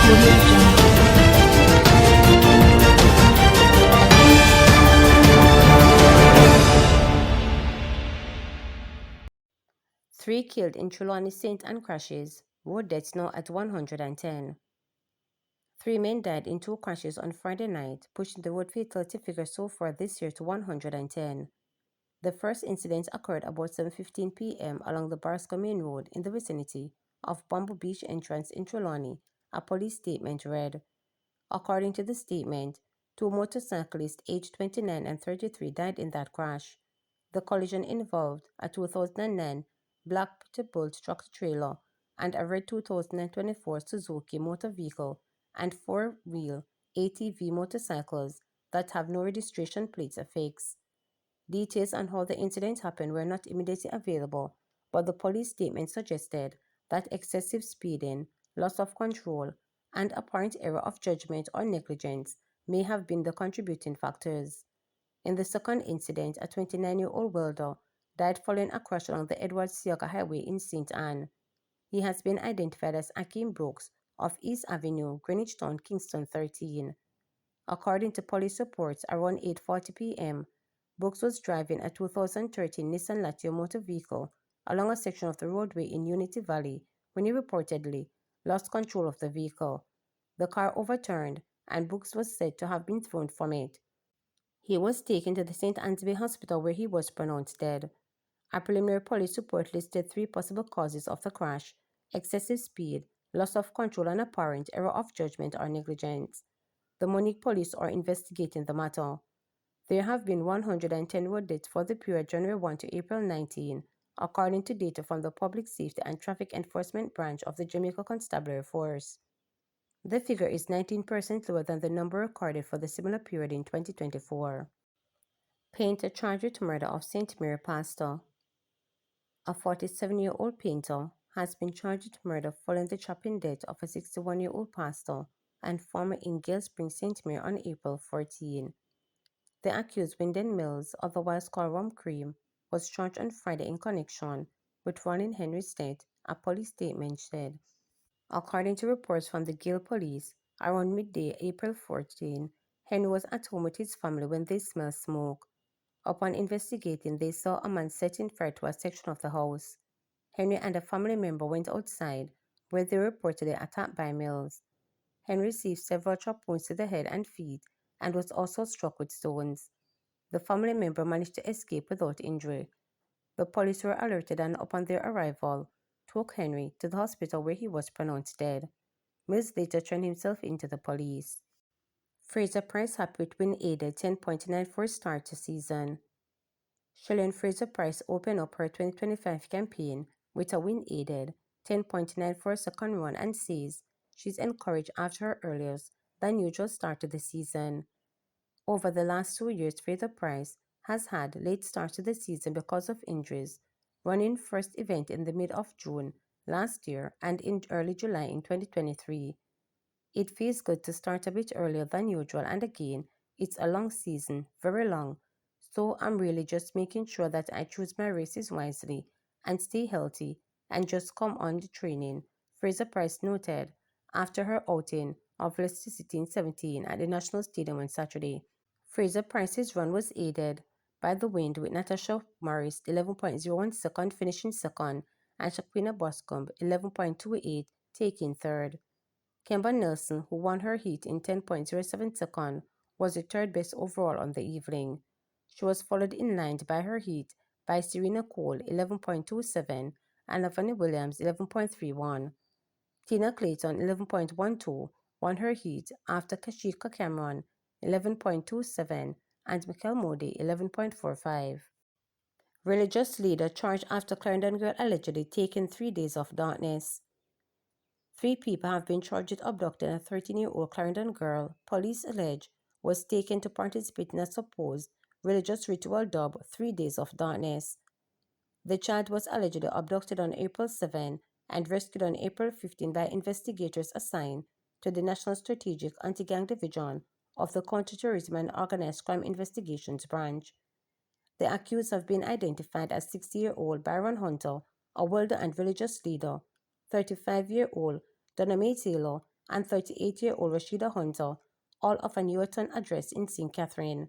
Audio Jungle. 3 killed in Trelawney St. Anne crashes, road deaths now at 110. 3 men died in 2 crashes on Friday night, pushing the road fatality figure so far this year to 110. The first incident occurred about 7:15 p.m. along the Barstow Main Road in the vicinity of Bamboo Beach entrance in Trelawney, a police statement read. According to the statement, 2 motorcyclists aged 29 and 33 died in that crash. The collision involved a 2009 black Peterbilt tractor-trailer and a red 2024 Suzuki motor vehicle and four-wheel ATV motorcycles that have no registration plates affixed. Details on how the incident happened were not immediately available, but the police statement suggested that excessive speeding, loss of control, and apparent error of judgment or negligence may have been the contributing factors. In the second incident, a 29-year-old welder died following a crash along the Edward Seaga Highway in St. Anne. He has been identified as Akeem Brooks of East Avenue, Greenwich Town, Kingston 13. According to police reports, around 8:40 p.m., Brooks was driving a 2013 Nissan Latio motor vehicle along a section of the roadway in Unity Valley when he reportedly lost control of the vehicle. The car overturned, and Brooks was said to have been thrown from it. He was taken to the St. Anne's Hospital where he was pronounced dead. A preliminary police report listed 3 possible causes of the crash: excessive speed, loss of control, and apparent error of judgment or negligence. The Monique police are investigating the matter. There have been 110 road deaths for the period January 1 to April 19, according to data from the Public Safety and Traffic Enforcement Branch of the Jamaica Constabulary Force. The figure is 19% lower than the number recorded for the similar period in 2024. Painter charged with murder of St. Mary pastor. A 47-year-old painter has been charged with murder following the chopping death of a 61-year-old pastor and farmer in Gale Springs, St. Mary on April 14. The accused, Wyndon Mills, otherwise called Rum Cream, was charged on Friday in connection with Ronnie Henry's death, a police statement said. According to reports from the Gale police, around midday April 14, Henry was at home with his family when they smelled smoke. Upon investigating, they saw a man setting fire to a section of the house. Henry and a family member went outside, where they were reportedly attacked by Mills. Henry received several chop wounds to the head and feet and was also struck with stones. The family member managed to escape without injury. The police were alerted and upon their arrival, took Henry to the hospital where he was pronounced dead. Mills later turned himself in to the police. Fraser Price happy with win aided 10.94 start to season. Shelley Fraser Price opened up her 2025 campaign with a win aided 10.94 second run and says she's encouraged after her earlier than usual start to the season. Over the last 2 years, Fraser Price has had late starts to the season because of injuries, running first event in the mid of June last year and in early July in 2023. It feels good to start a bit earlier than usual, and again, it's a long season, very long, so I'm really just making sure that I choose my races wisely and stay healthy and just come on the training, Fraser Price noted after her outing of Leicester City in 17 at the National Stadium on Saturday. Fraser Price's run was aided by the wind, with Natasha Morris 11.01 second finishing second and Shaquina Boscombe 11.28 taking third. Kemba Nelson, who won her heat in 10.07 seconds, was the third best overall on the evening. She was followed in line by her heat by Serena Cole 11.27 and Lavanya Williams 11.31. Tina Clayton 11.12 won her heat after Kashika Cameron 11.27 and Michael Modi 11.45. Religious leader charged after Clarendon girl allegedly taking 3 days of darkness. 3 people have been charged with abducting a 13-year-old Clarendon girl police allege was taken to participate in a supposed religious ritual dubbed 3 Days of Darkness. The child was allegedly abducted on April 7 and rescued on April 15 by investigators assigned to the National Strategic Anti-Gang Division of the Counterterrorism and Organized Crime Investigations Branch. The accused have been identified as 60-year-old Byron Hunter, a welder and religious leader, 35-year-old Donna May Taylor, and 38-year-old Rashida Hunter, all of a Newarton address in St. Catherine.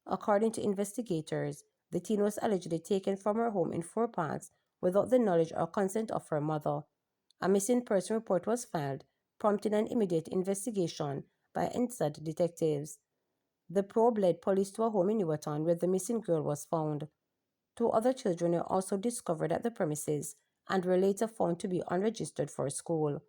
According to investigators, the teen was allegedly taken from her home in Four Parks without the knowledge or consent of her mother. A missing person report was filed, prompting an immediate investigation by NSAD detectives. The probe led police to a home in Newarton where the missing girl was found. Two other children were also discovered at the premises and were later found to be unregistered for school.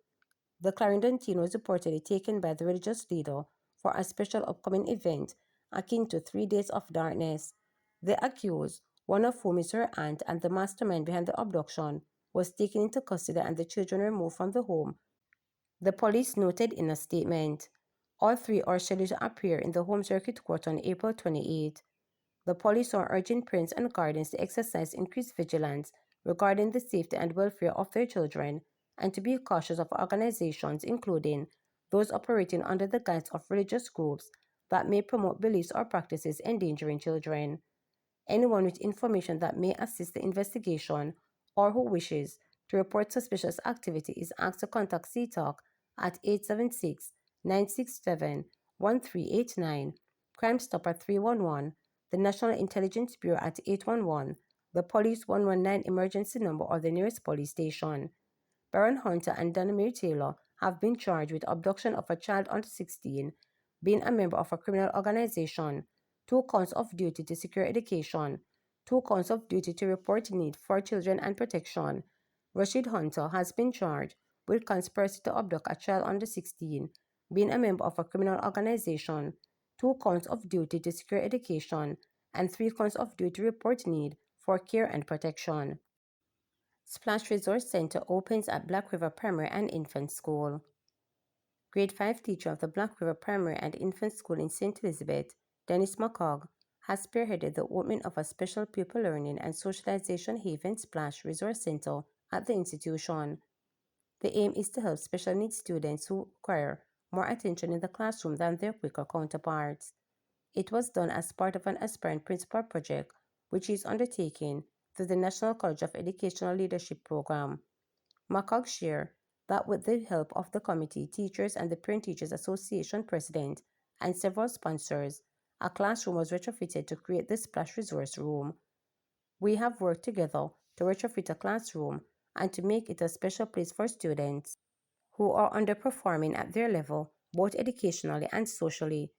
The Clarendon teen was reportedly taken by the religious leader for a special upcoming event akin to 3 Days of Darkness. The accused, one of whom is her aunt and the mastermind behind the abduction, was taken into custody and the children removed from the home, the police noted in a statement. All three are scheduled to appear in the Home Circuit Court on April 28. The police are urging parents and guardians to exercise increased vigilance regarding the safety and welfare of their children and to be cautious of organizations, including those operating under the guise of religious groups that may promote beliefs or practices endangering children. Anyone with information that may assist the investigation or who wishes to report suspicious activity is asked to contact CTALK at 876-967-1389, Crime Stop at 311, the National Intelligence Bureau at 811, the Police 119 emergency number or the nearest police station. Baron Hunter and Danamere Taylor have been charged with abduction of a child under 16, being a member of a criminal organization, 2 counts of duty to secure education, 2 counts of duty to report need for children and protection. Rashid Hunter has been charged with conspiracy to abduct a child under 16, being a member of a criminal organization, 2 counts of duty to secure education, and 3 counts of duty to report need for care and protection. Splash Resource Center opens at Black River Primary and Infant School. Grade 5 teacher of the Black River Primary and Infant School in St. Elizabeth, Dennis McCogg, has spearheaded the opening of a special pupil learning and socialization haven Splash Resource Center at the institution. The aim is to help special needs students who require more attention in the classroom than their quicker counterparts. It was done as part of an aspirant principal project, which is undertaken through the National College of Educational Leadership Program. McCogg shared that with the help of the committee, teachers, and the Parent Teachers Association president, and several sponsors, a classroom was retrofitted to create the Splash Resource Room. We have worked together to retrofit a classroom and to make it a special place for students who are underperforming at their level, both educationally and socially.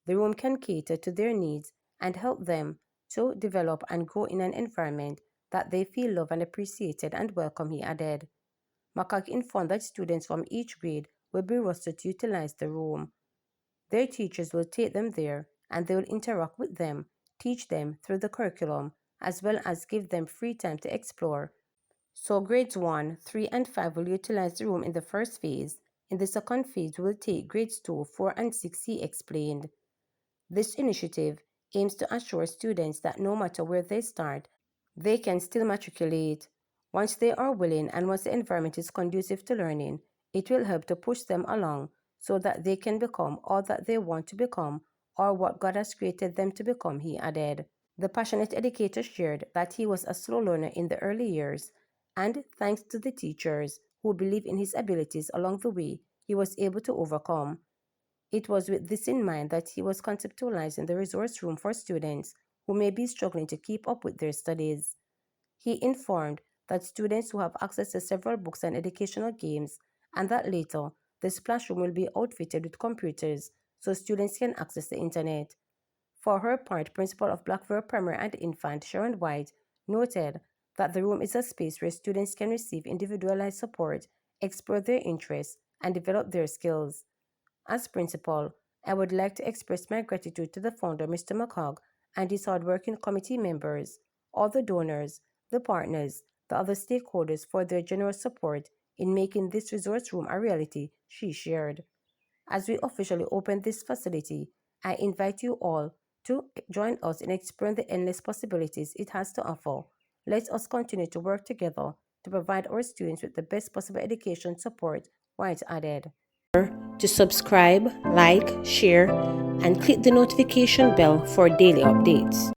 The room can cater to their needs and help them to develop and grow in an environment that they feel loved and appreciated and welcome, he added. McCogg informed that students from each grade will be rostered to utilize the room. Their teachers will take them there and they will interact with them, teach them through the curriculum, as well as give them free time to explore. So grades 1, 3, and 5 will utilize the room in the first phase. In the second phase, we will take grades 2, 4, and 6, he explained. This initiative aims to assure students that no matter where they start, they can still matriculate. Once they are willing and once the environment is conducive to learning, it will help to push them along so that they can become all that they want to become or what God has created them to become, he added. The passionate educator shared that he was a slow learner in the early years, and thanks to the teachers who believed in his abilities along the way, he was able to overcome. It was with this in mind that he was conceptualizing the resource room for students who may be struggling to keep up with their studies. He informed that students who have access to several books and educational games, and that later the splash room will be outfitted with computers so students can access the internet. For her part, Principal of Blackville Primary and Infant, Sharon White, noted that the room is a space where students can receive individualized support, explore their interests, and develop their skills. As principal, I would like to express my gratitude to the founder, Mr. McCogg, and his hardworking committee members, all the donors, the partners, the other stakeholders for their generous support in making this resource room a reality, she shared. As we officially open this facility, I invite you all to join us in exploring the endless possibilities it has to offer. Let us continue to work together to provide our students with the best possible education support, White added. To subscribe, like, share, and click the notification bell for daily updates.